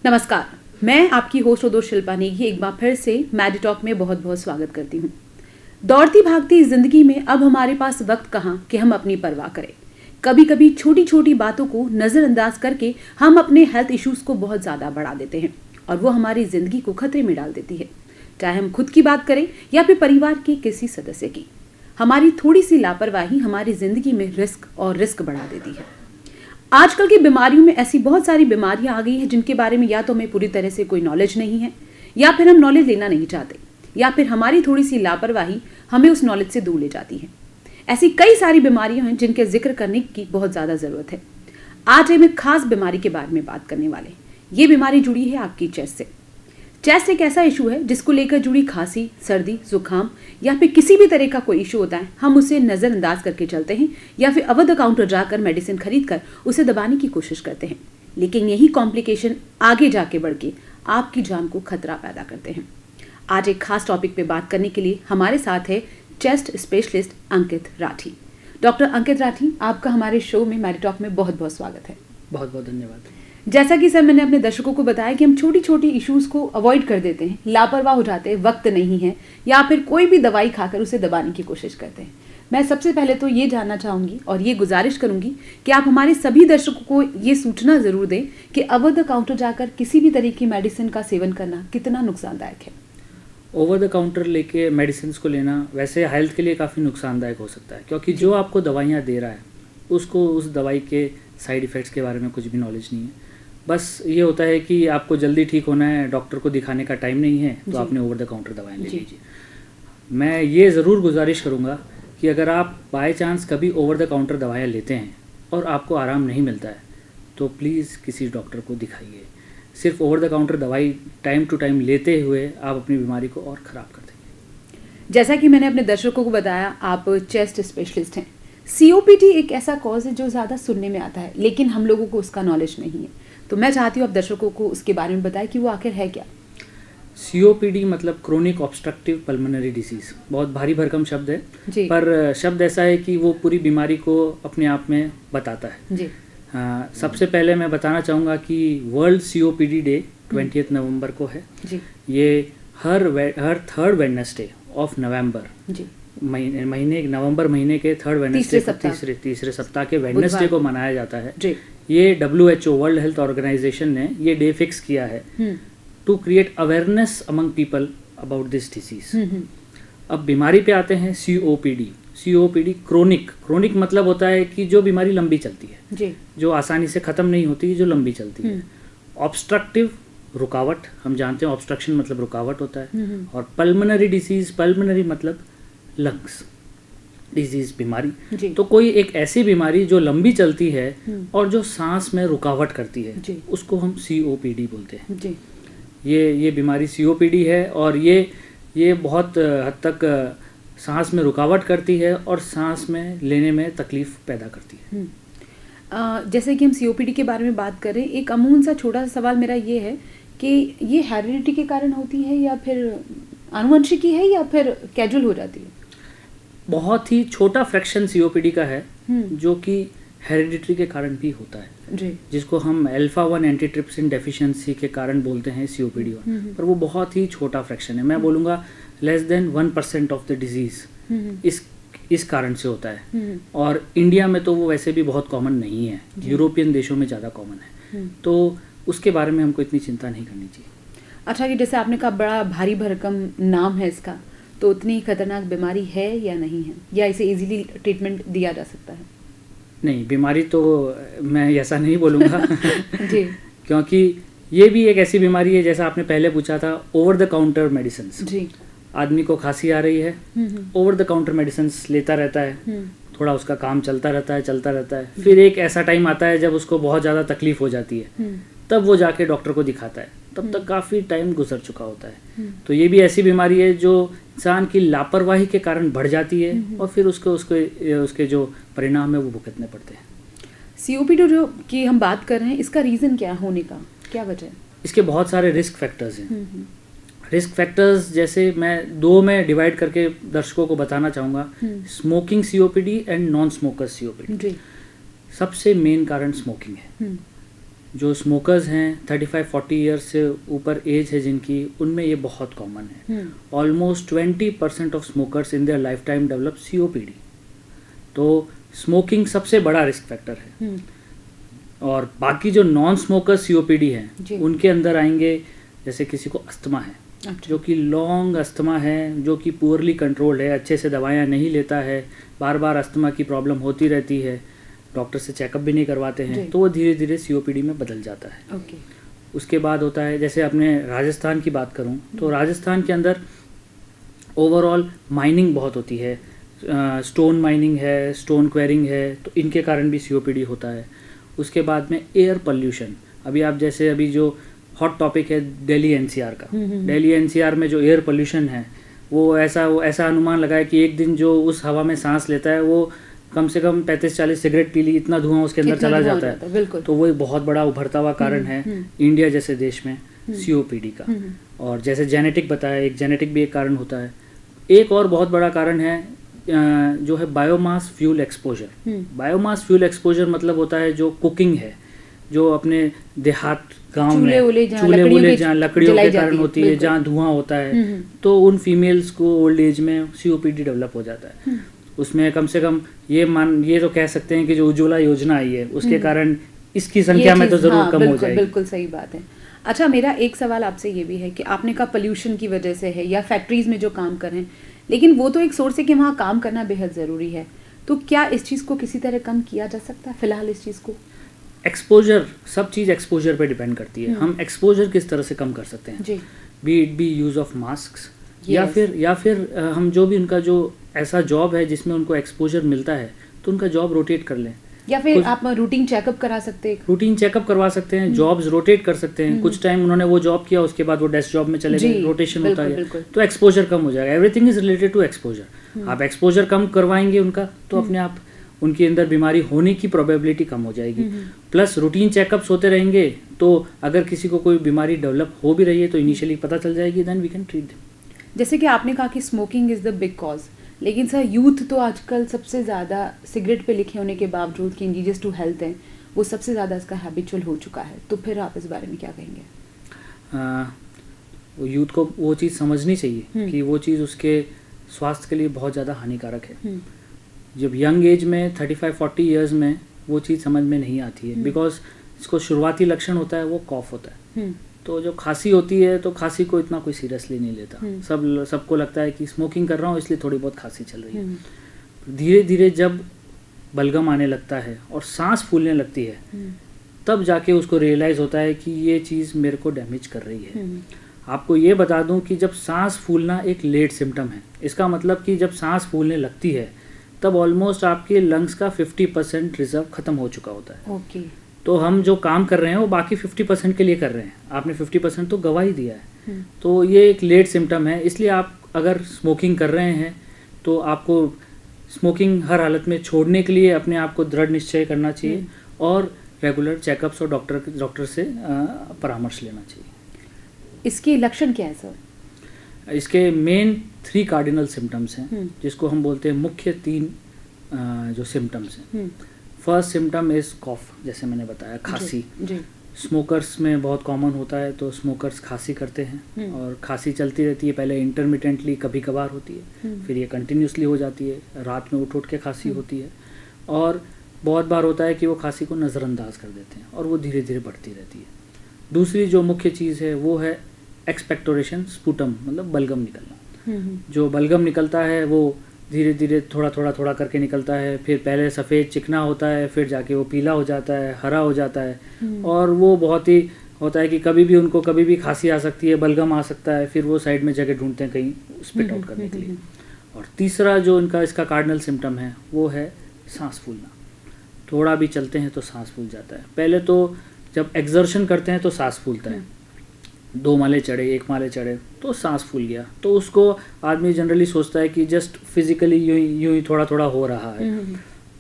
नमस्कार, मैं आपकी होस्ट और शिल्पा नेगी एक बार फिर से मैडिटॉक में बहुत बहुत स्वागत करती हूँ। दौड़ती भागती जिंदगी में अब हमारे पास वक्त कहाँ कि हम अपनी परवाह करें। कभी कभी छोटी छोटी बातों को नज़रअंदाज करके हम अपने हेल्थ इश्यूज को बहुत ज़्यादा बढ़ा देते हैं और वो हमारी ज़िंदगी को खतरे में डाल देती है। चाहे हम खुद की बात करें या फिर परिवार के किसी सदस्य की, हमारी थोड़ी सी लापरवाही हमारी ज़िंदगी में रिस्क बढ़ा देती है। आजकल की बीमारियों में ऐसी बहुत सारी बीमारियां आ गई हैं जिनके बारे में या तो हमें पूरी तरह से कोई नॉलेज नहीं है, या फिर हम नॉलेज लेना नहीं चाहते, या फिर हमारी थोड़ी सी लापरवाही हमें उस नॉलेज से दूर ले जाती है। ऐसी कई सारी बीमारियां हैं जिनके जिक्र करने की बहुत ज़्यादा ज़रूरत है। आज हम एक खास बीमारी के बारे में बात करने वाले हैं। ये बीमारी जुड़ी है आपकी चेस्ट से। चेस्ट एक ऐसा इशू है जिसको लेकर जुड़ी खांसी, सर्दी, जुकाम या फिर किसी भी तरह का कोई इशू होता है, हम उसे नज़रअंदाज करके चलते हैं या फिर ओवर द काउंटर जाकर मेडिसिन खरीद कर उसे दबाने की कोशिश करते हैं। लेकिन यही कॉम्प्लिकेशन आगे जाके बढ़ के आपकी जान को खतरा पैदा करते हैं। आज एक खास टॉपिक पे बात करने के लिए हमारे साथ है चेस्ट स्पेशलिस्ट अंकित राठी। डॉक्टर अंकित राठी, आपका हमारे शो में मैडिटॉक में बहुत बहुत स्वागत है। बहुत बहुत धन्यवाद। जैसा कि सर मैंने अपने दर्शकों को बताया कि हम छोटी छोटी इश्यूज़ को अवॉइड कर देते हैं, लापरवाह हो जाते हैं, वक्त नहीं है, या फिर कोई भी दवाई खाकर उसे दबाने की कोशिश करते हैं। मैं सबसे पहले तो ये जानना चाहूँगी और ये गुजारिश करूँगी कि आप हमारे सभी दर्शकों को ये सूचना ज़रूर दें कि ओवर द काउंटर जाकर किसी भी तरह की मेडिसिन का सेवन करना कितना नुकसानदायक है। ओवर द काउंटर लेके मेडिसिन को लेना वैसे हेल्थ के लिए काफ़ी नुकसानदायक हो सकता है, क्योंकि जो आपको दवाइयाँ दे रहा है उसको उस दवाई के साइड इफ़ेक्ट्स के बारे में कुछ भी नॉलेज नहीं है। बस ये होता है कि आपको जल्दी ठीक होना है, डॉक्टर को दिखाने का टाइम नहीं है, तो आपने ओवर द काउंटर दवाएं ले लीजिए। मैं ये ज़रूर गुजारिश करूँगा कि अगर आप बाय चांस कभी ओवर द काउंटर दवाएं लेते हैं और आपको आराम नहीं मिलता है तो प्लीज़ किसी डॉक्टर को दिखाइए। सिर्फ ओवर द काउंटर दवाई टाइम टू टाइम लेते हुए आप अपनी बीमारी को और ख़राब कर देंगे। जैसा कि मैंने अपने दर्शकों को बताया, आप चेस्ट स्पेशलिस्ट हैं। COPD एक ऐसा कॉज है जो ज़्यादा सुनने में आता है, लेकिन हम लोगों को उसका नॉलेज नहीं है। तो मैं चाहती हूँ आप दर्शकों को उसके बारे में बताएं कि वो आखिर है क्या। COPD मतलब क्रोनिक ऑब्स्ट्रक्टिव पल्मोनरी डिसीज़। बहुत भारी भरकम शब्द है जी। पर शब्द ऐसा है कि वो पूरी बीमारी को अपने आप में बताता है जी। सबसे पहले मैं बताना चाहूँगा कि वर्ल्ड COPD डे 20 नवंबर को है जी। ये हर थर्ड वेडनेसडे ऑफ नवंबर जी, महीने नवंबर महीने के थर्ड वेडनेसडे तीसरे सप्ताह के वेडनेसडे को मनाया जाता है जी। ये WHO वर्ल्ड हेल्थ ऑर्गेनाइजेशन ने ये डे फिक्स किया है to create awareness among people about this disease. अब बीमारी पे आते हैं। COPD क्रोनिक मतलब होता है कि जो बीमारी लंबी चलती है जी। जो आसानी से ख़त्म नहीं होती, जो लंबी चलती है। ऑब्स्ट्रक्टिव रुकावट, हम जानते हैं ऑब्स्ट्रक्शन मतलब रुकावट होता है। और पल्मोनरी डिसीज, पल्मोनरी मतलब लंग्स डिजीज बीमारी। तो कोई एक ऐसी बीमारी जो लंबी चलती है और जो सांस में रुकावट करती है उसको हम COPD बोलते हैं जी। ये बीमारी COPD है और ये बहुत हद तक सांस में रुकावट करती है और सांस में लेने में तकलीफ पैदा करती है। जैसे कि हम COPD के बारे में बात करें, एक अमूमन सा छोटा सा सवाल मेरा ये है कि ये हेरिडिटी के कारण होती है या फिर आनुवंशिकी है या फिर कैजुअल हो जाती है? बहुत ही छोटा फ्रैक्शन COPD का है जो कि हेरिडिटरी के कारण भी होता है जी। जिसको हम अल्फा-1 एंटीट्रिप्सिन डेफिशिएंसी के कारण बोलते हैं COPD, पर वो बहुत ही छोटा फ्रैक्शन है। मैं बोलूँगा less than 1% of the disease इस कारण से होता है। और इंडिया में तो वो वैसे भी बहुत कॉमन नहीं है, यूरोपियन देशों में ज़्यादा कॉमन है, तो उसके बारे में हमको इतनी चिंता नहीं करनी चाहिए। अच्छा, कि जैसे आपने कहा बड़ा भारी भरकम नाम है इसका, तो उतनी खतरनाक बीमारी है या नहीं है, या इसे इजीली ट्रीटमेंट दिया जा सकता है? नहीं, बीमारी तो मैं ऐसा नहीं बोलूँगा जी, क्योंकि ये भी एक ऐसी बीमारी है जैसा आपने पहले पूछा था, ओवर द काउंटर मेडिसिन जी। आदमी को खांसी आ रही है, ओवर द काउंटर मेडिसिन लेता रहता है, थोड़ा उसका काम चलता रहता है। फिर एक ऐसा टाइम आता है जब उसको बहुत ज़्यादा तकलीफ हो जाती है, तब वो जाके डॉक्टर को दिखाता है, तब तक काफ़ी टाइम गुजर चुका होता है। तो ये भी ऐसी बीमारी है जो इंसान की लापरवाही के कारण बढ़ जाती है और फिर उसके जो परिणाम है वो भुगतने पड़ते हैं। COPD जो कि हम बात कर रहे हैं, इसका रीज़न क्या होने का, क्या वजह है? इसके बहुत सारे रिस्क फैक्टर्स हैं। रिस्क फैक्टर्स जैसे मैं 2 में डिवाइड करके दर्शकों को बताना चाहूँगा, smoking COPD and non smoker COPD। सबसे मेन कारण स्मोकिंग है। जो स्मोकर्स हैं 35-40 ईयर्स से ऊपर एज है जिनकी, उनमें ये बहुत कॉमन है। Almost 20% of smokers in their life time develop COPD। तो स्मोकिंग सबसे बड़ा रिस्क फैक्टर है। और बाकी जो नॉन स्मोकर COPD हैं उनके अंदर आएंगे, जैसे किसी को अस्थमा है, जो कि लॉन्ग अस्थमा है, जो कि पुअरली कंट्रोल्ड है, अच्छे से दवाइयाँ नहीं लेता है, बार बार अस्थमा की प्रॉब्लम होती रहती है, डॉक्टर से चेकअप भी नहीं करवाते हैं, तो वो धीरे धीरे COPD में बदल जाता है। उसके बाद होता है, जैसे अपने राजस्थान की बात करूं तो राजस्थान के अंदर ओवरऑल माइनिंग बहुत होती है, स्टोन माइनिंग है, स्टोन क्वेरिंग है, तो इनके कारण भी COPD होता है। उसके बाद में एयर पोल्यूशन, अभी आप जैसे अभी जो हॉट टॉपिक है दिल्ली NCR का, दिल्ली NCR में जो एयर पोल्यूशन है वो ऐसा अनुमान लगाया कि एक दिन जो उस हवा में सांस लेता है वो कम से कम 35-40 सिगरेट पी ली, इतना धुआं उसके अंदर चला जाता है। तो वो एक बहुत बड़ा उभरता हुआ कारण है इंडिया जैसे देश में COPD का। और जैसे जेनेटिक बताया, एक जेनेटिक भी एक कारण होता है। एक और बहुत बड़ा कारण है जो है biomass fuel exposure. Biomass fuel exposure मतलब होता है जो कुकिंग है, जो अपने देहात गांव में चूल्हे जहाँ लकड़ियों के कारण होती है, जहाँ धुआं होता है, तो उन फीमेल्स को ओल्ड एज में COPD डेवलप हो जाता है। उसमें कम से कम ये तो कह सकते हैं कि जो उज्ज्वला योजना आई है उसके कारण इसकी संख्या में तो जरूर कम हो जाएगी। बिल्कुल सही बात है। अच्छा, मेरा एक सवाल आपसे ये भी है कि आपने कहा पोल्यूशन की वजह से है या फैक्ट्रीज में जो काम कर रहे हैं, लेकिन वो तो एक सोर्स है कि वहाँ काम करना बेहद ज़रूरी है, तो क्या इस चीज़ को किसी तरह कम किया जा सकता है फिलहाल इस चीज़ को? एक्सपोजर, सब चीज़ एक्सपोजर पे डिपेंड करती है। हम एक्सपोजर किस तरह से कम कर सकते हैं, बी यूज़ ऑफ मास्क, या फिर हम जो भी उनका जो ऐसा जॉब है जिसमें उनको एक्सपोजर मिलता है तो उनका जॉब रोटेट कर लें, या फिर आप रूटीन चेकअप करा सकते हैं, रूटीन चेकअप करवा सकते हैं, जॉब्स रोटेट कर सकते हैं। कुछ टाइम उन्होंने वो जॉब किया, उसके बाद वो डेस्क जॉब में चले गए, रोटेशन होता है, तो एक्सपोजर कम हो जाएगा। Everything is related to exposure. आप एक्सपोजर कम करवाएंगे उनका तो अपने आप उनके अंदर बीमारी होने की प्रोबेबिलिटी कम हो जाएगी। प्लस रूटीन चेकअप्स होते रहेंगे, तो अगर किसी को कोई बीमारी डेवलप हो भी रही है तो इनिशियली पता चल जाएगी, देन वी कैन ट्रीट। जैसे कि आपने कहा कि smoking is the big cause, लेकिन सर यूथ तो आजकल सबसे ज़्यादा सिगरेट पे लिखे होने के बावजूद कि इंजीरियस टू हेल्थ है, वो सबसे ज़्यादा इसका हैबिचुअल हो चुका है, तो फिर आप इस बारे में क्या कहेंगे? वो यूथ को वो चीज़ समझनी चाहिए कि वो चीज़ उसके स्वास्थ्य के लिए बहुत ज़्यादा हानिकारक है। जब यंग एज में 35-40 ईयर्स में वो चीज़ समझ में नहीं आती है, बिकॉज इसको शुरुआती लक्षण होता है वो कॉफ होता है, तो जो खांसी होती है तो खांसी को इतना कोई सीरियसली नहीं लेता। सबको लगता है कि स्मोकिंग कर रहा हूँ इसलिए थोड़ी बहुत खांसी चल रही है। धीरे धीरे जब बलगम आने लगता है और सांस फूलने लगती है, तब जाके उसको रियलाइज़ होता है कि ये चीज़ मेरे को डैमेज कर रही है। आपको ये बता दूं कि जब सांस फूलना एक लेट सिम्टम है, इसका मतलब कि जब सांस फूलने लगती है तब ऑलमोस्ट आपके लंग्स का 50% रिजर्व खत्म हो चुका होता है। ओके। तो हम जो काम कर रहे हैं वो बाकी 50% के लिए कर रहे हैं, आपने 50% तो गवा ही दिया है। तो ये एक लेट सिम्टम है, इसलिए आप अगर स्मोकिंग कर रहे हैं तो आपको स्मोकिंग हर हालत में छोड़ने के लिए अपने आप को दृढ़ निश्चय करना चाहिए और रेगुलर चेकअप्स और डॉक्टर से परामर्श लेना चाहिए। इसके लक्षण क्या है सर? इसके मेन 3 कार्डिनल सिम्टम्स हैं, जिसको हम बोलते हैं मुख्य 3 जो सिम्टम्स हैं। फर्स्ट सिम्टम इज कॉफ, जैसे मैंने बताया, खांसी। स्मोकर्स में बहुत कॉमन होता है, तो स्मोकर्स खांसी करते हैं और खांसी चलती रहती है, पहले इंटरमिटेंटली कभी कभार होती है, फिर ये कंटिन्यूसली हो जाती है, रात में उठ के खांसी होती है, और बहुत बार होता है कि वो खांसी को नज़रअंदाज कर देते हैं और वो धीरे धीरे बढ़ती रहती है। दूसरी जो मुख्य चीज़ है वो है एक्सपेक्टोरेशन स्पूटम, मतलब बलगम निकलना। जो बलगम निकलता है वो धीरे धीरे थोड़ा करके निकलता है, फिर पहले सफ़ेद चिकना होता है, फिर जाके वो पीला हो जाता है, हरा हो जाता है, और वो बहुत ही होता है कि कभी भी खांसी आ सकती है, बलगम आ सकता है, फिर वो साइड में जगह ढूंढते हैं कहीं स्पिट आउट करने के लिए। और तीसरा जो इसका कार्डिनल सिम्टम है वो है सांस फूलना। थोड़ा भी चलते हैं तो सांस फूल जाता है। पहले तो जब एक्सर्शन करते हैं तो सांस फूलता है, 2 माले चढ़े, 1 माले चढ़े तो सांस फूल गया, तो उसको आदमी जनरली सोचता है कि जस्ट फिजिकली यूं ही थोड़ा हो रहा है।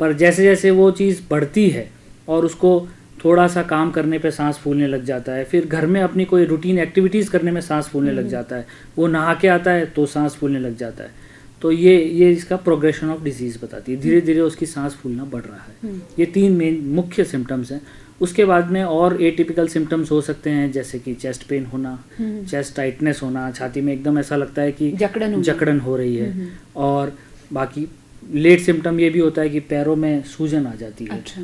पर जैसे जैसे वो चीज़ बढ़ती है और उसको थोड़ा सा काम करने पे सांस फूलने लग जाता है, फिर घर में अपनी कोई रूटीन एक्टिविटीज़ करने में सांस फूलने लग जाता है, वो नहा के आता है तो सांस फूलने लग जाता है। तो ये इसका प्रोग्रेशन ऑफ डिजीज़ बताती है, धीरे धीरे उसकी सांस फूलना बढ़ रहा है। ये 3 मेन मुख्य सिम्टम्स हैं। उसके बाद में और एटिपिकल सिम्टम्स हो सकते हैं, जैसे कि चेस्ट पेन होना, चेस्ट टाइटनेस होना, छाती में एकदम ऐसा लगता है कि जकड़न हो रही है। और बाकी लेट सिम्टम ये भी होता है कि पैरों में सूजन आ जाती है। अच्छा।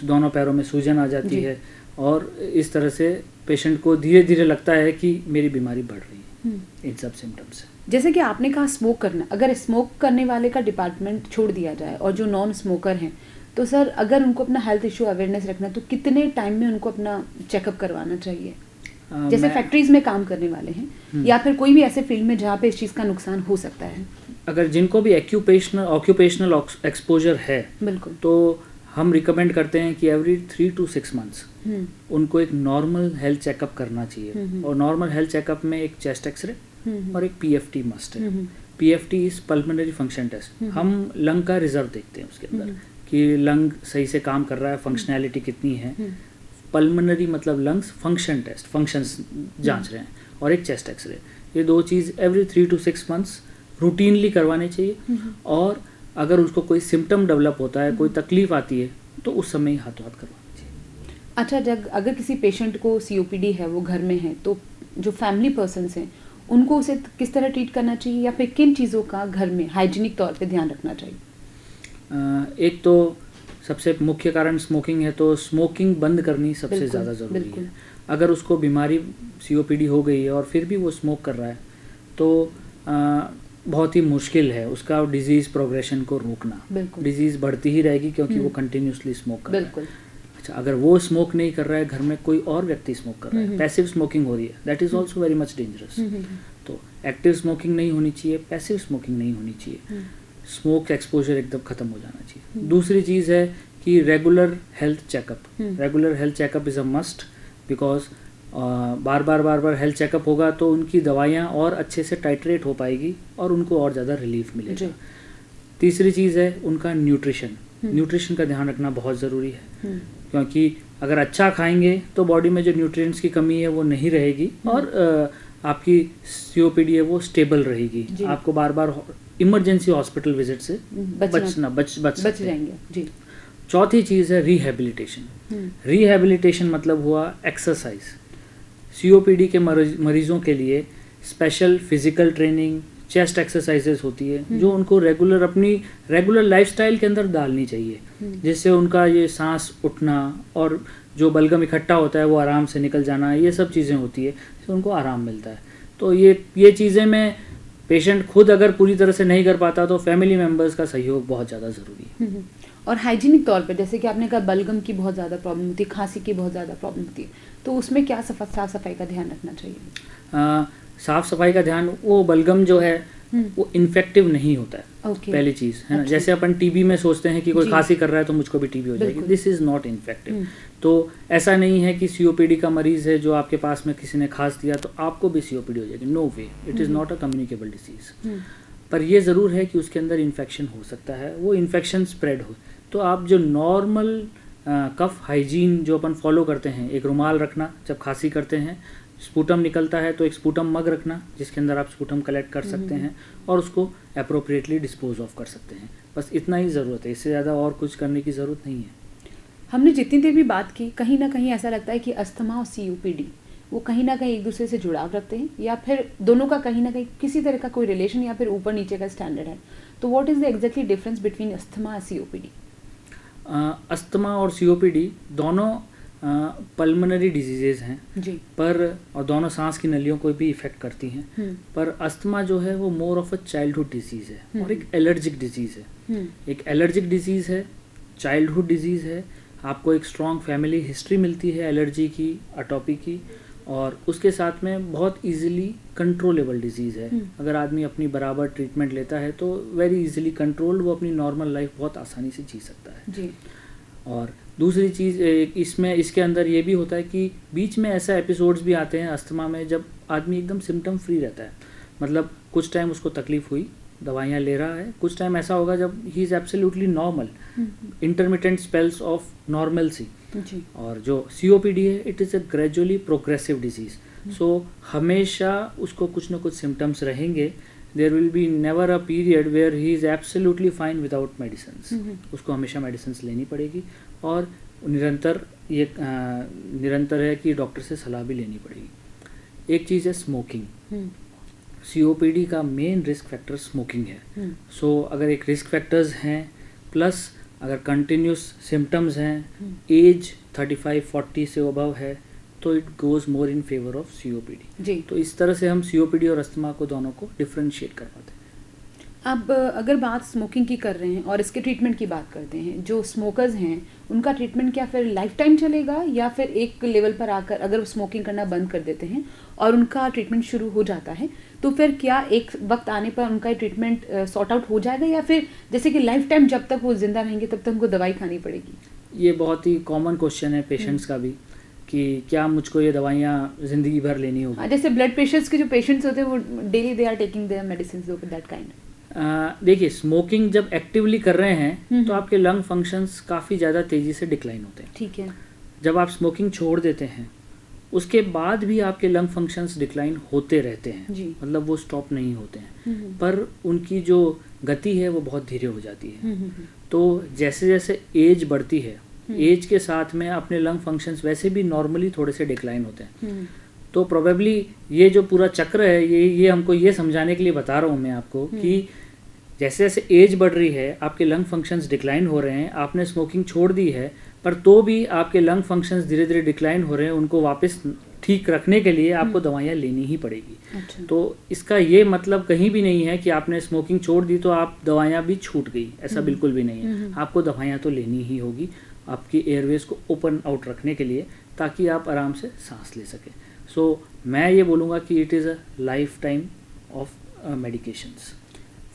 दोनों पैरों में सूजन आ जाती है, और इस तरह से पेशेंट को धीरे धीरे लगता है कि मेरी बीमारी बढ़ रही है इन सब सिम्टम्स से। जैसे कि आपने कहा स्मोक करना, अगर स्मोक करने वाले का डिपार्टमेंट छोड़ दिया जाए और जो नॉन स्मोकर हैं, तो सर अगर उनको अपना हेल्थ इशू अवेयरनेस रखना, तो कितने टाइम में उनको अपना चेकअप करवाना चाहिए? जैसे फैक्ट्रीज में काम करने वाले हैं या फिर कोई भी ऐसे फील्ड में जहाँ पे इस चीज़ का नुकसान हो सकता है। अगर जिनको भी ऑक्यूपेशनल एक्सपोजर है, बिल्कुल, तो हम रिकमेंड करते हैं कि एवरी 3 to 6 months उनको एक नॉर्मल हेल्थ चेकअप करना चाहिए। और नॉर्मल हेल्थ चेकअप में एक चेस्ट एक्सरे और एक PFT मस्ट है। PFT is pulmonary function test. हम लंग का रिजर्व देखते हैं उसके अंदर कि लंग सही से काम कर रहा है, फंक्शनैलिटी कितनी है। पल्मोनरी मतलब लंग्स फंक्शन टेस्ट, फंक्शंस जांच रहे हैं, और एक चेस्ट एक्सरे। ये 2 चीज़ एवरी 3 to 6 months रूटीनली करवानी चाहिए। और अगर उसको कोई सिम्टम डेवलप होता है, कोई तकलीफ आती है, तो उस समय ही हाथों हाथ करवाना चाहिए। अच्छा, जब अगर किसी पेशेंट को COPD है, वो घर में है, तो जो फैमिली पर्सन्स हैं उनको उसे किस तरह ट्रीट करना चाहिए, या फिर किन चीज़ों का घर में हाइजीनिक तौर पे ध्यान रखना चाहिए? एक तो सबसे मुख्य कारण स्मोकिंग है, तो स्मोकिंग बंद करनी सबसे ज़्यादा ज़रूरी है। अगर उसको बीमारी COPD हो गई है और फिर भी वो स्मोक कर रहा है, तो बहुत ही मुश्किल है उसका डिजीज़ प्रोग्रेशन को रोकना। डिजीज़ बढ़ती ही रहेगी क्योंकि वो कंटिन्यूसली स्मोक कर रहा है। अच्छा, अगर वो स्मोक नहीं कर रहा है, घर में कोई और व्यक्ति स्मोक कर रहा है, पैसिव स्मोकिंग हो रही है, that is also very much dangerous. तो एक्टिव स्मोकिंग नहीं होनी चाहिए, पैसिव स्मोकिंग नहीं होनी चाहिए, स्मोक एक्सपोजर एकदम ख़त्म हो जाना चाहिए। दूसरी चीज़ है कि regular health checkup is a must, because bar bar health checkup होगा तो उनकी दवाइयाँ और अच्छे से टाइट्रेट हो पाएगी और उनको और ज़्यादा रिलीफ मिलेगा। तीसरी चीज़ है उनका न्यूट्रिशन का ध्यान रखना बहुत ज़रूरी है, क्योंकि अगर अच्छा खाएंगे तो बॉडी में जो न्यूट्रिएंट्स की कमी है वो नहीं रहेगी, और आपकी COPD है वो स्टेबल रहेगी। आपको बार बार इमरजेंसी हॉस्पिटल विजिट से बच जाएंगे जी। चौथी चीज़ है रिहैबिलिटेशन मतलब हुआ एक्सरसाइज। COPD के मरीजों के लिए special physical training, chest exercises होती है जो उनको अपनी रेगुलर लाइफस्टाइल के अंदर डालनी चाहिए, जिससे उनका ये सांस उठना और जो बलगम इकट्ठा होता है वो आराम से निकल जाना, ये सब चीज़ें होती है, जिससे उनको आराम मिलता है। तो ये चीज़ें में पेशेंट खुद अगर पूरी तरह से नहीं कर पाता तो फैमिली मेम्बर्स का सहयोग बहुत ज़्यादा ज़रूरी है। और हाइजीनिक तौर पे जैसे कि आपने कहा बलगम की बहुत ज़्यादा प्रॉब्लम होती है, खांसी की बहुत ज़्यादा प्रॉब्लम होती है, तो उसमें क्या साफ सफाई का ध्यान रखना चाहिए? साफ सफाई का ध्यान, वो बलगम जो है वो इन्फेक्टिव नहीं होता है। पहली चीज़ है ना, जैसे अपन TB में सोचते हैं कि कोई खांसी कर रहा है तो मुझको भी TB हो जाएगी, दिस इज़ नॉट इन्फेक्टिव। तो ऐसा नहीं है कि COPD का मरीज़ है जो आपके पास में किसी ने खांस दिया तो आपको भी COPD हो जाएगी, no way, it is not a communicable disease. पर यह ज़रूर है कि उसके अंदर इन्फेक्शन हो सकता है, वो इन्फेक्शन स्प्रेड हो। तो आप जो नॉर्मल कफ हाइजीन जो अपन फॉलो करते हैं, एक रुमाल रखना जब खांसी करते हैं, स्पूटम निकलता है तो एक स्पूटम मग रखना जिसके अंदर आप स्पूटम कलेक्ट कर सकते हैं और उसको अप्रोप्रिएटली डिस्पोज ऑफ कर सकते हैं। बस इतना ही ज़रूरत है, इससे ज़्यादा और कुछ करने की ज़रूरत नहीं है। हमने जितनी देर भी बात की, कहीं ना कहीं ऐसा लगता है कि अस्थमा और COPD वो कहीं ना कहीं एक दूसरे से जुड़ाव रखते हैं, या फिर दोनों का कहीं ना कहीं किसी तरह का कोई रिलेशन या फिर ऊपर नीचे का स्टैंडर्ड है। तो what is the exactly difference between asthma और COPD? अस्थमा और COPD दोनों पल्मोनरी डिजीजेज हैं जी, और दोनों सांस की नलियों को भी इफेक्ट करती हैं। पर अस्थमा जो है वो मोर ऑफ अ चाइल्डहुड डिजीज है और एक एलर्जिक डिजीज है। एक एलर्जिक डिजीज है, चाइल्डहुड डिजीज है, आपको एक स्ट्रॉन्ग फैमिली हिस्ट्री मिलती है एलर्जी की, अटोपी की, और उसके साथ में बहुत इजीली कंट्रोलेबल डिजीज़ है। अगर आदमी अपनी बराबर ट्रीटमेंट लेता है तो वेरी इजीली कंट्रोल्ड वो अपनी नॉर्मल लाइफ बहुत आसानी से जी सकता है जी। और दूसरी चीज़ इसके अंदर ये भी होता है कि बीच में ऐसा एपिसोड्स भी आते हैं अस्थमा में जब आदमी एकदम सिम्टम फ्री रहता है, मतलब कुछ टाइम उसको तकलीफ हुई, दवाइयाँ ले रहा है, कुछ टाइम ऐसा होगा जब he is absolutely normal, intermittent spells of normalcy. और जो COPD है it is a gradually progressive disease, so हमेशा उसको कुछ ना कुछ सिम्टम्स रहेंगे, there will be never a period where he is absolutely fine without medicines. उसको हमेशा मेडिसिन्स लेनी पड़ेगी और निरंतर है कि डॉक्टर से सलाह भी लेनी पड़ेगी। एक चीज़ है स्मोकिंग। COPD का मेन रिस्क फैक्टर स्मोकिंग है। सो अगर एक रिस्क फैक्टर्स हैं प्लस अगर कंटिन्यूस सिम्टम्स हैं, एज 35-40 से अबव है, तो it goes more in favour of COPD जी। तो इस तरह से हम COPD और अस्थमा को दोनों को डिफ्रेंशिएट कर पाते हैं। अब अगर बात स्मोकिंग की कर रहे हैं और इसके ट्रीटमेंट की बात करते हैं, जो स्मोकर्स हैं उनका ट्रीटमेंट क्या फिर लाइफ टाइम चलेगा या फिर एक लेवल पर आकर अगर वो स्मोकिंग करना बंद कर देते हैं और उनका ट्रीटमेंट शुरू हो जाता है तो फिर क्या एक वक्त आने पर उनका ट्रीटमेंट सॉर्ट आउट हो जाएगा या फिर जैसे कि लाइफ टाइम जब तक वो जिंदा रहेंगे तब तक उनको दवाई खानी पड़ेगी? ये बहुत ही कॉमन क्वेश्चन है पेशेंट्स का भी कि क्या मुझको ये दवाइयाँ ज़िंदगी भर लेनी होगी। जैसे ब्लड प्रेशर्स के जो पेशेंट्स होते हैं वो daily they are taking their medicine of that kind. देखिए, स्मोकिंग जब एक्टिवली कर रहे हैं तो आपके लंग फंक्शंस काफ़ी ज़्यादा तेज़ी से डिक्लाइन होते हैं। ठीक है। जब आप स्मोकिंग छोड़ देते हैं उसके बाद भी आपके लंग फंक्शंस डिक्लाइन होते रहते हैं जी। मतलब वो स्टॉप नहीं होते हैं पर उनकी जो गति है वो बहुत धीरे हो जाती है। तो जैसे जैसे एज बढ़ती है, एज के साथ में अपने लंग फंक्शंस वैसे भी नॉर्मली थोड़े से डिक्लाइन होते हैं। तो प्रोबेबली ये जो पूरा चक्र है ये हमको ये समझाने के लिए बता रहा हूँ मैं आपको कि जैसे जैसे एज बढ़ रही है आपके लंग फंक्शंस डिक्लाइन हो रहे हैं। आपने स्मोकिंग छोड़ दी है पर तो भी आपके लंग फंक्शंस धीरे धीरे डिक्लाइन हो रहे हैं। उनको वापस ठीक रखने के लिए आपको दवाइयाँ लेनी ही पड़ेगी। अच्छा। तो इसका ये मतलब कहीं भी नहीं है कि आपने स्मोकिंग छोड़ दी तो आप दवाइयाँ भी छूट गई, ऐसा बिल्कुल भी नहीं है। आपको दवाइयाँ तो लेनी ही होगी आपकी एयरवेज को ओपन आउट रखने के लिए ताकि आप आराम से सांस ले सकें। सो मैं ये बोलूँगा कि it is a life time of medications.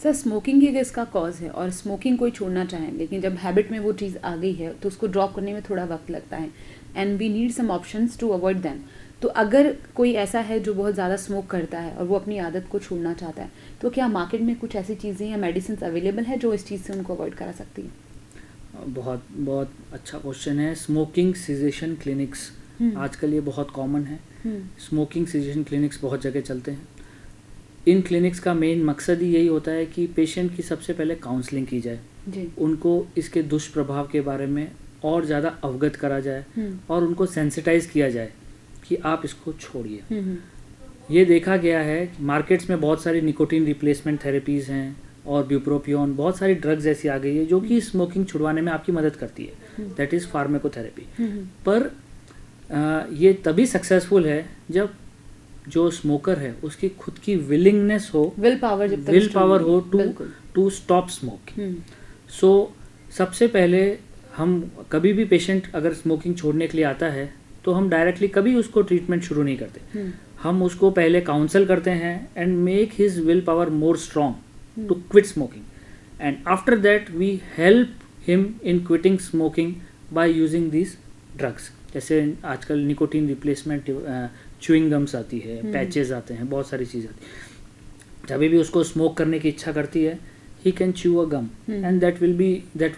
Sir, smoking ही इसका कॉज है और स्मोकिंग कोई छोड़ना चाहे लेकिन जब हैबिट में वो चीज़ आ गई है तो उसको ड्रॉप करने में थोड़ा वक्त लगता है and we need some options to avoid them. तो अगर कोई ऐसा है जो बहुत ज़्यादा स्मोक करता है और वो अपनी आदत को छोड़ना चाहता है तो क्या मार्केट में कुछ ऐसी चीज़ें या मेडिसिन अवेलेबल है जो इस चीज़ से उनको अवॉइड करा सकती है? बहुत बहुत अच्छा क्वेश्चन है। स्मोकिंग सिजेशन क्लिनिक्स आजकल ये बहुत कॉमन है। स्मोकिंग सिजेशन क्लिनिक्स बहुत जगह चलते हैं। इन क्लिनिक्स का मेन मकसद ही यही होता है कि पेशेंट की सबसे पहले काउंसलिंग की जाए जी। उनको इसके दुष्प्रभाव के बारे में और ज़्यादा अवगत करा जाए और उनको सेंसिटाइज किया जाए कि आप इसको छोड़िए। ये देखा गया है कि मार्केट्स में बहुत सारी निकोटीन रिप्लेसमेंट थेरेपीज़ हैं और ब्यूप्रोपियोन, बहुत सारी ड्रग्स ऐसी आ गई है जो कि स्मोकिंग छुड़वाने में आपकी मदद करती है। That is pharmacotherapy. पर ये तभी सक्सेसफुल है जब जो स्मोकर है उसकी खुद की विलिंगनेस हो, विल पावर हो टू स्टॉप स्मोकिंग। सो सबसे पहले हम कभी भी पेशेंट अगर स्मोकिंग छोड़ने के लिए आता है तो हम डायरेक्टली कभी उसको ट्रीटमेंट शुरू नहीं करते। हम उसको पहले काउंसल करते हैं and make his will power more strong to quit smoking and after that we help him in quitting smoking by using this drugs. जैसे आजकल निकोटीन रिप्लेसमेंट च्यूइंग गम्स आती है, पैचेस आते हैं, बहुत सारी चीज़ आती है। जब भी उसको स्मोक करने की इच्छा करती है he can chew a gum and that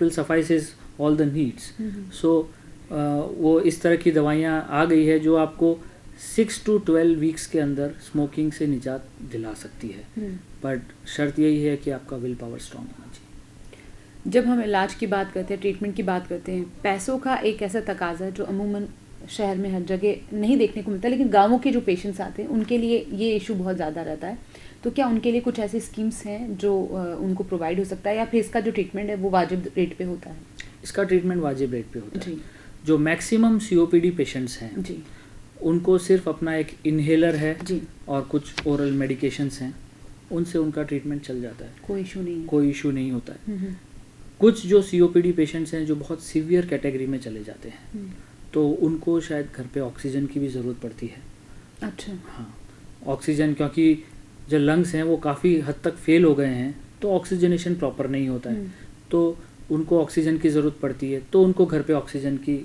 will suffice his all the needs. So वो इस तरह की दवाइयाँ आ गई है जो आपको 6 to 12 वीक्स के अंदर स्मोकिंग से निजात दिला सकती है। बट शर्त यही है कि आपका विल पावर स्ट्रॉन्ग होना चाहिए। जब हम इलाज की बात करते हैं, ट्रीटमेंट की बात करते हैं, पैसों का एक ऐसा तकाजा है जो अमूमन शहर में हर जगह नहीं देखने को मिलता, लेकिन गाँवों के जो पेशेंट्स आते हैं उनके लिए ये इशू बहुत ज़्यादा रहता है। तो क्या उनके लिए कुछ ऐसी स्कीम्स हैं जो उनको प्रोवाइड हो सकता है या फिर इसका जो ट्रीटमेंट है वो वाजिब रेट पे होता है? इसका ट्रीटमेंट वाजिब रेट पे होता है। जो मैक्सिमम COPD पेशेंट्स हैं जी, उनको सिर्फ अपना एक इन्हेलर है जी, और कुछ ओरल मेडिकेशंस हैं, उनसे उनका ट्रीटमेंट चल जाता है। कोई इशू नहीं होता है। कुछ जो COPD पेशेंट्स हैं जो बहुत सीवियर कैटेगरी में चले जाते हैं तो उनको शायद घर पे ऑक्सीजन की भी ज़रूरत पड़ती है। अच्छा। हाँ, ऑक्सीजन, क्योंकि जो लंग्स हैं वो काफ़ी हद तक फेल हो गए हैं तो ऑक्सीजनेशन प्रॉपर नहीं होता है तो उनको ऑक्सीजन की ज़रूरत पड़ती है। तो उनको घर पे ऑक्सीजन की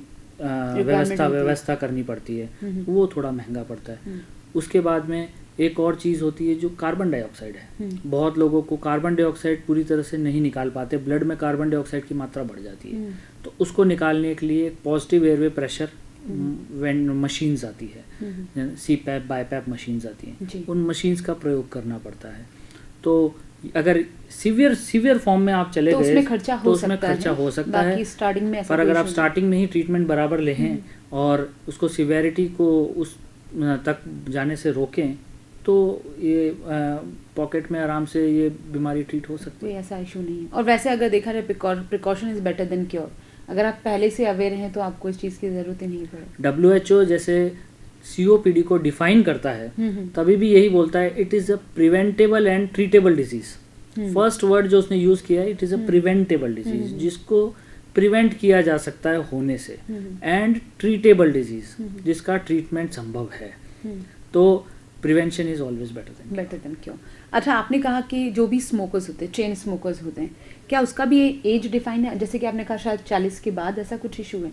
व्यवस्था करनी पड़ती है। वो थोड़ा महंगा पड़ता है। उसके बाद में एक और चीज़ होती है जो कार्बन डाइऑक्साइड है। बहुत लोगों को कार्बन डाइऑक्साइड पूरी तरह से नहीं निकाल पाते, ब्लड में कार्बन डाइऑक्साइड की मात्रा बढ़ जाती है। तो उसको निकालने के लिए पॉजिटिव एयरवे प्रेशर मशीन्स आती है, CPAP, BiPAP मशीन्स आती हैं, उन मशीन्स का प्रयोग करना पड़ता है। तो अगर सीवियर फॉर्म में आप चले गए तो उसमें खर्चा हो सकता है, स्टार्टिंग में पर अगर आप स्टार्टिंग में ही ट्रीटमेंट बराबर लें और उसको सीवियरिटी को उस तक जाने से रोकें तो ये पॉकेट में आराम से ये बीमारी ट्रीट हो सकती है, कोई ऐसा इशू नहीं है। और वैसे अगर देखा जाए precaution is better than cure, अगर आप पहले से अवेयर हैं तो आपको इस चीज़ की ज़रूरत ही नहीं पड़े। WHO जैसे COPD को डिफाइन करता है तभी भी यही बोलता है it is a preventable and treatable disease. First word जो उसने यूज़ किया है it is a preventable disease, जिसको प्रिवेंट किया जा सकता है होने से, एंड ट्रीटेबल डिजीज जिसका ट्रीटमेंट संभव है। तो prevention is always better than cure. अच्छा, आपने कहा कि जो भी स्मोकर्स होते हैं, चेन स्मोकर्स होते हैं, क्या उसका भी एज डिफाइन है? जैसे कि आपने कहा शायद 40 के बाद ऐसा कुछ इशू है?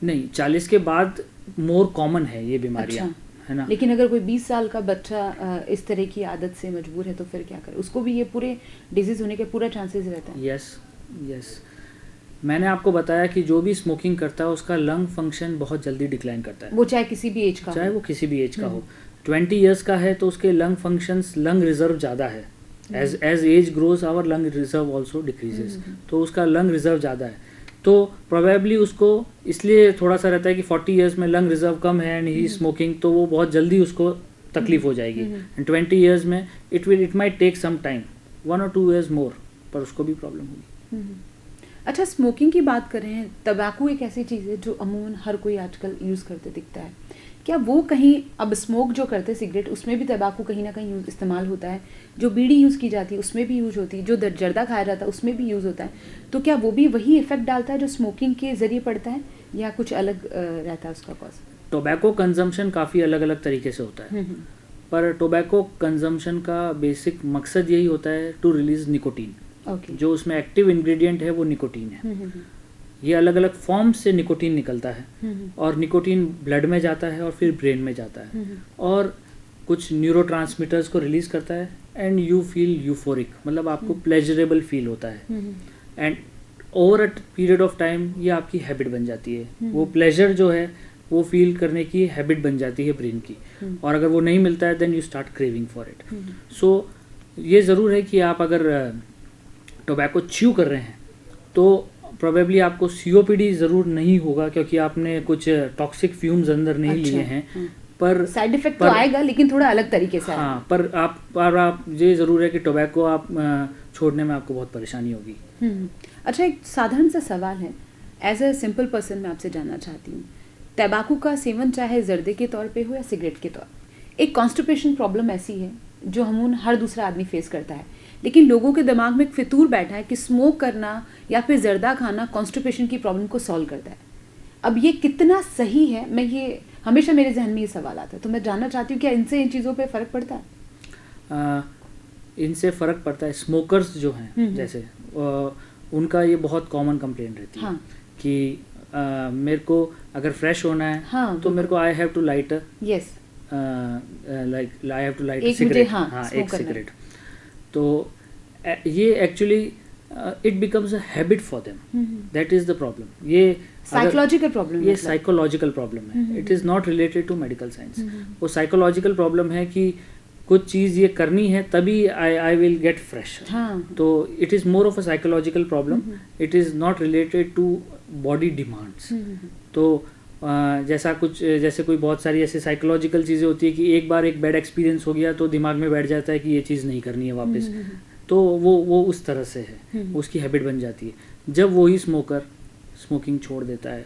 नहीं, 40 के बाद मोर कॉमन है ये बीमारियां। अच्छा। है ना? लेकिन अगर कोई 20 साल का बच्चा इस तरह की आदत से मजबूर है तो फिर क्या करे? उसको भी ये पूरे डिजीज होने के पूरा चांसेस रहता है? यस, मैंने आपको बताया कि जो भी स्मोकिंग करता है उसका लंग फंक्शन बहुत जल्दी डिक्लाइन करता है, वो चाहे किसी भी एज का हो। 20 इयर्स का है तो उसके लंग फंक्शंस, लंग रिजर्व ज़्यादा है। As age grows our lung reserve also decreases, तो उसका लंग रिजर्व ज़्यादा है। तो प्रोबेबली उसको इसलिए थोड़ा सा रहता है कि 40 इयर्स में लंग रिजर्व कम है एंड ही स्मोकिंग, तो वो बहुत जल्दी उसको तकलीफ हो जाएगी। एंड 20 इयर्स में it might take some time, 1 or 2 years more, पर उसको भी प्रॉब्लम होगी। अच्छा, स्मोकिंग की बात कर रहे हैं, तंबाकू एक ऐसी चीज़ है जो अमूमन हर कोई आजकल यूज़ करते दिखता है। क्या वो कहीं, अब स्मोक जो करते हैं सिगरेट, उसमें भी तंबाकू कहीं ना कहीं इस्तेमाल होता है, जो बीड़ी यूज़ की जाती है उसमें भी यूज होती है, जो जर्दा खाया जाता है उसमें भी यूज़ होता है, तो क्या वो भी वही इफेक्ट डालता है जो स्मोकिंग के जरिए पड़ता है, या कुछ अलग रहता है उसका कॉज? टोबैको कंजम्पशन काफ़ी अलग अलग तरीके से होता है, पर टोबैको कंजम्पशन का बेसिक मकसद यही होता है टू रिलीज निकोटीन। जो उसमें एक्टिव इंग्रेडिएंट है वो निकोटीन है। ये अलग अलग फॉर्म से निकोटीन निकलता है, और निकोटीन ब्लड में जाता है और फिर ब्रेन में जाता है, और कुछ न्यूरोट्रांसमीटर्स को रिलीज करता है, एंड यू फील यूफोरिक, मतलब आपको प्लेजरेबल फील होता है। And over a period of time ये आपकी हैबिट बन जाती है, वो प्लेजर जो है वो फील करने की हैबिट बन जाती है ब्रेन की, और अगर वो नहीं मिलता है then you start craving for it. So ये ज़रूर है कि आप अगर टोबैको च्यू कर रहे हैं तो प्रोबेबली आपको COPD ज़रूर नहीं होगा, क्योंकि आपने कुछ टॉक्सिक फ्यूम्स अंदर नहीं लिए हैं, पर साइड इफेक्ट तो आएगा लेकिन थोड़ा अलग तरीके से। हाँ, पर आप ये ज़रूर है कि टोबैको आप छोड़ने में आपको बहुत परेशानी होगी। अच्छा, एक साधारण सा सवाल है, एज अ सिंपल पर्सन मैं आपसे जानना चाहती हूँ, तंबाकू का सेवन चाहे जर्दे के तौर पे हो या सिगरेट के तौर, एक कॉन्स्टिपेशन प्रॉब्लम ऐसी है जो हम हर दूसरा आदमी फेस करता है, लेकिन लोगों के दिमाग में एक फितूर बैठा है कि स्मोक करना या फिर जर्दा खाना कॉन्स्टिपेशन की प्रॉब्लम को सॉल्व करता है। अब ये कितना सही है, मैं ये हमेशा मेरे जहन में ये सवाल आता है, तो मैं जानना चाहती हूँ क्या इनसे इन चीज़ों पे फ़र्क पड़ता है? इनसे फ़र्क पड़ता है। स्मोकर्स जो हैं जैसे उनका ये बहुत कॉमन कंप्लेंट रहती है कि मेरे को अगर फ्रेश होना है तो मेरे को आई हैव टू लाइट एक सिगरेट। तो ये actually it becomes a habit for them, that is the problem. ये साइकोलॉजिकल प्रॉब्लम, ये साइकोलॉजिकल प्रॉब्लम है, it is not related to medical science. वो साइकोलॉजिकल प्रॉब्लम है कि कुछ चीज़ ये करनी है तभी आई विल गेट फ्रेश। तो it is more of a psychological problem, it is not related to body demands. तो जैसे कोई बहुत सारी ऐसी साइकोलॉजिकल चीज़ें होती है कि एक बार एक बैड एक्सपीरियंस हो गया तो दिमाग में बैठ जाता है कि ये चीज़ नहीं करनी है वापस, तो वो उस तरह से है, उसकी हैबिट बन जाती है। जब वही स्मोकर स्मोकिंग छोड़ देता है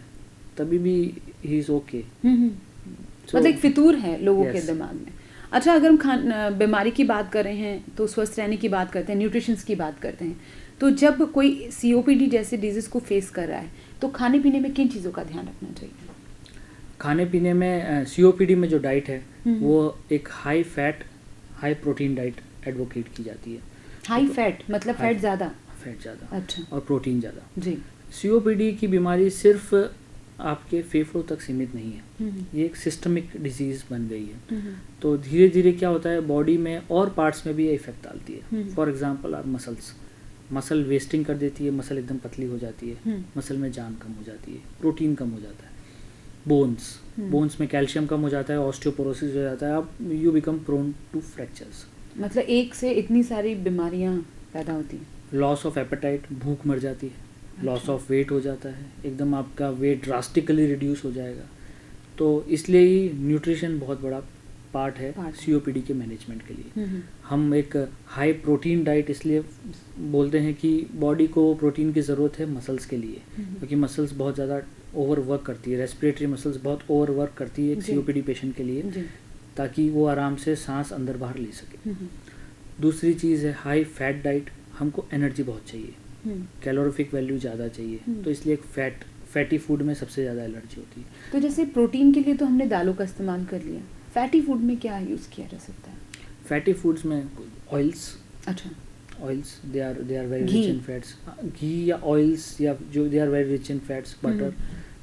तभी भी ही इज़ ओके। मतलब एक फितूर है लोगों के दिमाग में। अच्छा, अगर हम बीमारी की बात कर रहे हैं तो स्वस्थ रहने की बात करते हैं, न्यूट्रिशंस की बात करते हैं, तो जब कोई COPD जैसे डिजीज़ को फेस कर रहा है तो खाने पीने में किन चीज़ों का ध्यान रखना चाहिए? खाने पीने में COPD में जो डाइट है वो एक high fat high protein diet advocate की जाती है। हाई फैट मतलब फैट ज़्यादा? फैट ज़्यादा, अच्छा, और प्रोटीन ज़्यादा जी। COPD की बीमारी सिर्फ आपके फेफड़ों तक सीमित नहीं है, ये एक सिस्टमिक डिजीज़ बन गई है। तो धीरे धीरे क्या होता है बॉडी में और पार्ट्स में भी ये इफेक्ट डालती है। For example are muscle wasting कर देती है, मसल एकदम पतली हो जाती है, मसल में जान कम हो जाती है, प्रोटीन कम हो जाता है। बोन्स में कैल्शियम कम हो जाता है, ऑस्टियोपोरोसिस हो जाता है, आप you become prone to fractures. मतलब एक से इतनी सारी बीमारियां पैदा होती हैं। लॉस ऑफ एपेटाइट, भूख मर जाती है, लॉस ऑफ वेट हो जाता है, एकदम आपका वेट ड्रास्टिकली रिड्यूस हो जाएगा। तो इसलिए ही न्यूट्रिशन बहुत बड़ा पार्ट है सीओपीडी के मैनेजमेंट के लिए। हम एक हाई प्रोटीन डाइट इसलिए बोलते हैं कि बॉडी को प्रोटीन की ज़रूरत है मसल्स के लिए, क्योंकि मसल्स बहुत ज़्यादा ओवर वर्क करती है, रेस्पिरेटरी मसल्स बहुत ओवर वर्क करती है एक सीओपीडी पेशेंट के लिए, ताकि वो आराम से सांस अंदर बाहर ले सके। दूसरी चीज़ है हाई फैट डाइट, हमको एनर्जी बहुत चाहिए, कैलोरीफिक वैल्यू ज़्यादा चाहिए, तो इसलिए एक फैटी फूड में सबसे ज़्यादा एलर्जी होती है। तो जैसे प्रोटीन के लिए तो हमने दालों का इस्तेमाल कर लिया, फैटी फूड में क्या यूज़ किया जा सकता है? फैटी फूड्स में ऑयल्स, अच्छा, oils they are very rich in fats, घी या ऑयल्स या जो they are very rich in fats, butter.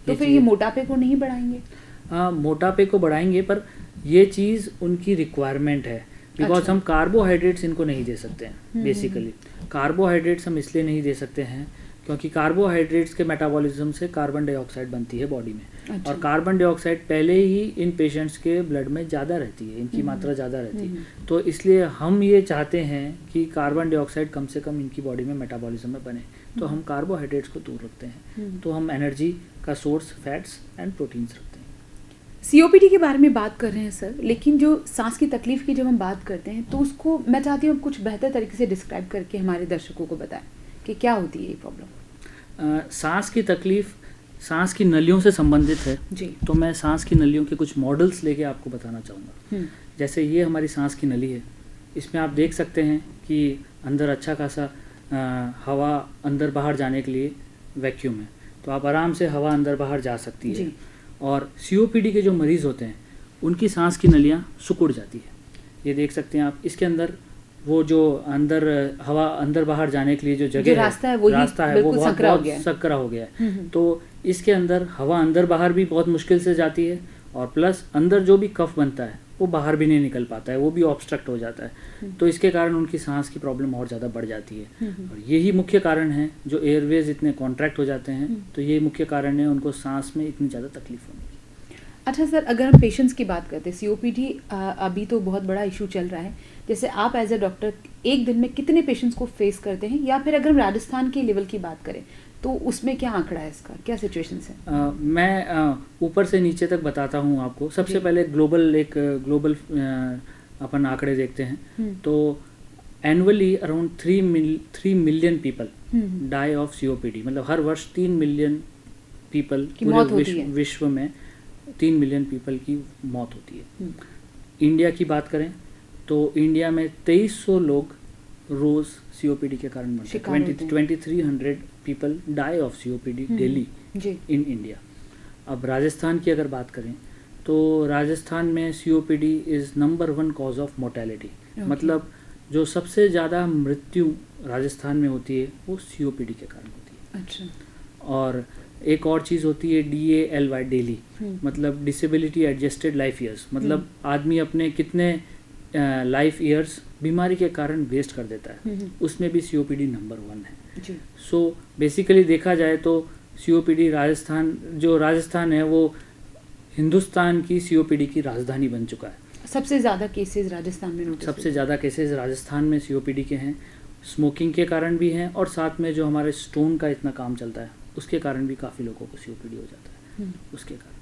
तो फिर ये मोटापे को नहीं बढ़ाएंगे? हाँ, मोटापे को बढ़ाएंगे, पर ये चीज़ उनकी रिक्वायरमेंट है, बिकॉज अच्छा। हम कार्बोहाइड्रेट्स इनको नहीं दे सकते हैं। बेसिकली कार्बोहाइड्रेट्स हम इसलिए नहीं दे सकते हैं क्योंकि कार्बोहाइड्रेट्स के मेटाबॉलिज्म से कार्बन डाइऑक्साइड बनती है बॉडी में। अच्छा। और कार्बन डाइऑक्साइड पहले ही इन पेशेंट्स के ब्लड में ज़्यादा रहती है, इनकी मात्रा ज़्यादा रहती है, तो इसलिए हम ये चाहते हैं कि कार्बन डाइऑक्साइड कम से कम इनकी बॉडी में मेटाबॉलिज्म में बने, तो हम कार्बोहाइड्रेट्स को दूर रखते हैं, तो हम एनर्जी का सोर्स फैट्स एंड प्रोटीन्स रखते हैं। सीओपीडी के बारे में बात कर रहे हैं सर, लेकिन जो सांस की तकलीफ की जब हम बात करते हैं तो उसको मैं चाहती हूँ कुछ बेहतर तरीके से डिस्क्राइब करके हमारे दर्शकों को बताएं कि क्या होती है ये प्रॉब्लम। सांस की तकलीफ सांस की नलियों से संबंधित है जी। तो मैं सांस की नलियों के कुछ मॉडल्स लेके आपको बताना चाहूँगा। जैसे ये हमारी सांस की नली है, इसमें आप देख सकते हैं कि अंदर अच्छा खासा हवा अंदर बाहर जाने के लिए वैक्यूम है, तो आप आराम से हवा अंदर बाहर जा सकती है। और सीओपीडी के जो मरीज़ होते हैं उनकी सांस की नलियाँ सिकुड़ जाती है, ये देख सकते हैं आप। इसके अंदर वो जो अंदर हवा अंदर बाहर जाने के लिए जो जगह रास्ता है वो बहुत सकरा हो गया है, तो इसके अंदर हवा अंदर बाहर भी बहुत मुश्किल से जाती है, और प्लस अंदर जो भी कफ बनता है वो बाहर भी नहीं निकल पाता है, वो भी ऑब्स्ट्रक्ट हो जाता है, तो इसके कारण उनकी सांस की प्रॉब्लम और ज़्यादा बढ़ जाती है। और यही मुख्य कारण है जो एयरवेज इतने कॉन्ट्रैक्ट हो जाते हैं, तो ये मुख्य कारण है उनको सांस में इतनी ज़्यादा तकलीफ होने की। अच्छा सर, अगर हम पेशेंट्स की बात करते हैं, सीओपीडी अभी तो बहुत बड़ा इशू चल रहा है, जैसे आप एज ए डॉक्टर एक दिन में कितने पेशेंट्स को फेस करते हैं, या फिर अगर हम राजस्थान के लेवल की बात करें तो उसमें क्या आंकड़ा है इसका, क्या सिचुएशन है? मैं ऊपर से नीचे तक बताता हूँ आपको। सबसे पहले ग्लोबल अपन आंकड़े देखते हैं, तो annually around 3 million people die of COPD, मतलब हर वर्ष 3 मिलियन पीपल पूरे विश्व में 3 मिलियन पीपल की मौत होती है। इंडिया की बात करें तो इंडिया में 2300 लोग रोज सीओपीडी के कारण मरते हैं। 2300 people die of COPD daily in India. अब राजस्थान की अगर बात करें तो राजस्थान में COPD is number 1 cause of mortality, मतलब जो सबसे ज़्यादा मृत्यु राजस्थान में होती है वो सीओपीडी के कारण होती है। अच्छा। और एक और चीज़ होती है DALY डेली, मतलब डिसेबिलिटी एडजस्टेड लाइफ ईयर्स, मतलब आदमी अपने कितने लाइफ ईयर्स बीमारी के कारण वेस्ट कर देता है, उसमें भी सीओपीडी नंबर 1 है। सो बेसिकली देखा जाए तो सीओपीडी राजस्थान है वो हिंदुस्तान की सीओपीडी की राजधानी बन चुका है। सबसे ज़्यादा केसेस राजस्थान में नोटिस सबसे ज़्यादा केसेस राजस्थान में सीओपीडी के हैं, स्मोकिंग के कारण भी हैं, और साथ में जो हमारे स्टोन का इतना काम चलता है उसके कारण भी काफ़ी लोगों को सीओपीडी हो जाता है। उसके कारण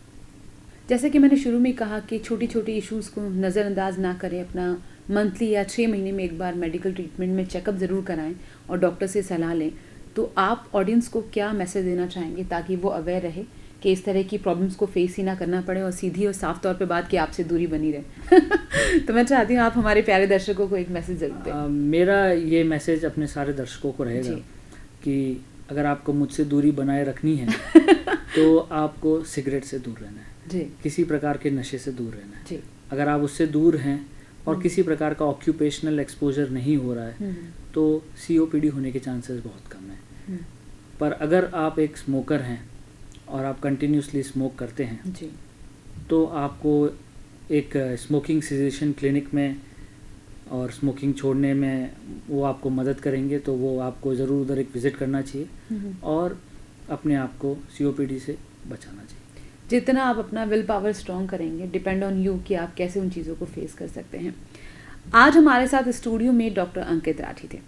जैसे कि मैंने शुरू में कहा कि छोटी छोटी इश्यूज़ को नज़रअंदाज ना करें, अपना मंथली या 6 महीने में एक बार मेडिकल ट्रीटमेंट में चेकअप ज़रूर कराएं और डॉक्टर से सलाह लें। तो आप ऑडियंस को क्या मैसेज देना चाहेंगे ताकि वो अवेयर रहे कि इस तरह की प्रॉब्लम्स को फेस ही ना करना पड़े और सीधी और साफ तौर पे बात कि आपसे दूरी बनी रहे? तो मैं चाहती हूँ आप हमारे प्यारे दर्शकों को एक मैसेज ज़रूर दें। मेरा ये मैसेज अपने सारे दर्शकों को रहेगा कि अगर आपको मुझसे दूरी बनाए रखनी है तो आपको सिगरेट से दूर रहना है जी, किसी प्रकार के नशे से दूर रहना है जी। अगर आप उससे दूर हैं और किसी प्रकार का ऑक्यूपेशनल एक्सपोजर नहीं हो रहा है तो सीओपीडी होने के चांसेस बहुत कम है। पर अगर आप एक स्मोकर हैं और आप कंटिन्यूसली स्मोक करते हैं जी, तो आपको एक स्मोकिंग सिजेशन क्लिनिक में और स्मोकिंग छोड़ने में वो आपको मदद करेंगे, तो वो आपको ज़रूर उधर एक विज़िट करना चाहिए और अपने आप को सीओपीडी से बचाना चाहिए। जितना आप अपना विल पावर स्ट्रॉन्ग करेंगे, डिपेंड ऑन यू कि आप कैसे उन चीज़ों को फेस कर सकते हैं। आज हमारे साथ स्टूडियो में डॉक्टर अंकित राठी थे।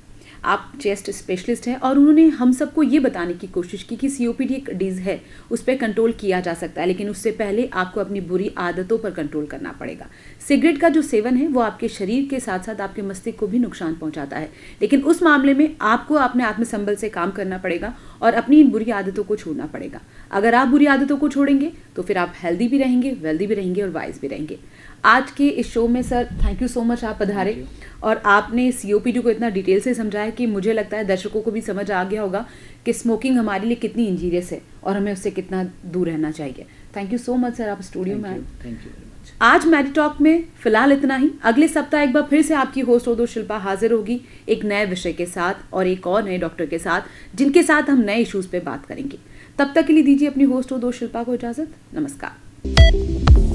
आप चेस्ट स्पेशलिस्ट हैं और उन्होंने हम सबको ये बताने की कोशिश की कि सीओपीडी एक डिजीज है, उस पर कंट्रोल किया जा सकता है, लेकिन उससे पहले आपको अपनी बुरी आदतों पर कंट्रोल करना पड़ेगा। सिगरेट का जो सेवन है वो आपके शरीर के साथ साथ आपके मस्तिष्क को भी नुकसान पहुंचाता है, लेकिन उस मामले में आपको अपने आत्मसंबल से काम करना पड़ेगा और अपनी इन बुरी आदतों को छोड़ना पड़ेगा। अगर आप बुरी आदतों को छोड़ेंगे तो फिर आप हेल्दी भी रहेंगे, वेल्दी भी रहेंगे और वाइज भी रहेंगे। आज के इस शो में sir thank you so much, आप पधारे और आपने सीओपीडी को इतना डिटेल से समझाया कि मुझे लगता है दर्शकों को भी समझ आ गया होगा कि स्मोकिंग हमारे लिए कितनी इंजीरियस है और हमें उससे कितना दूर रहना चाहिए। Thank you so much sir, आप स्टूडियो में आए। Thank you very much. आज मेडिटॉक में फिलहाल इतना ही। अगले सप्ताह एक बार फिर से आपकी होस्ट ओदो शिल्पा हाजिर होगी एक नए विषय के साथ और एक और नए डॉक्टर के साथ, जिनके साथ हम नए इश्यूज पे बात करेंगे। तब तक के लिए दीजिए अपनी होस्ट ओदो शिल्पा को इजाजत। नमस्कार।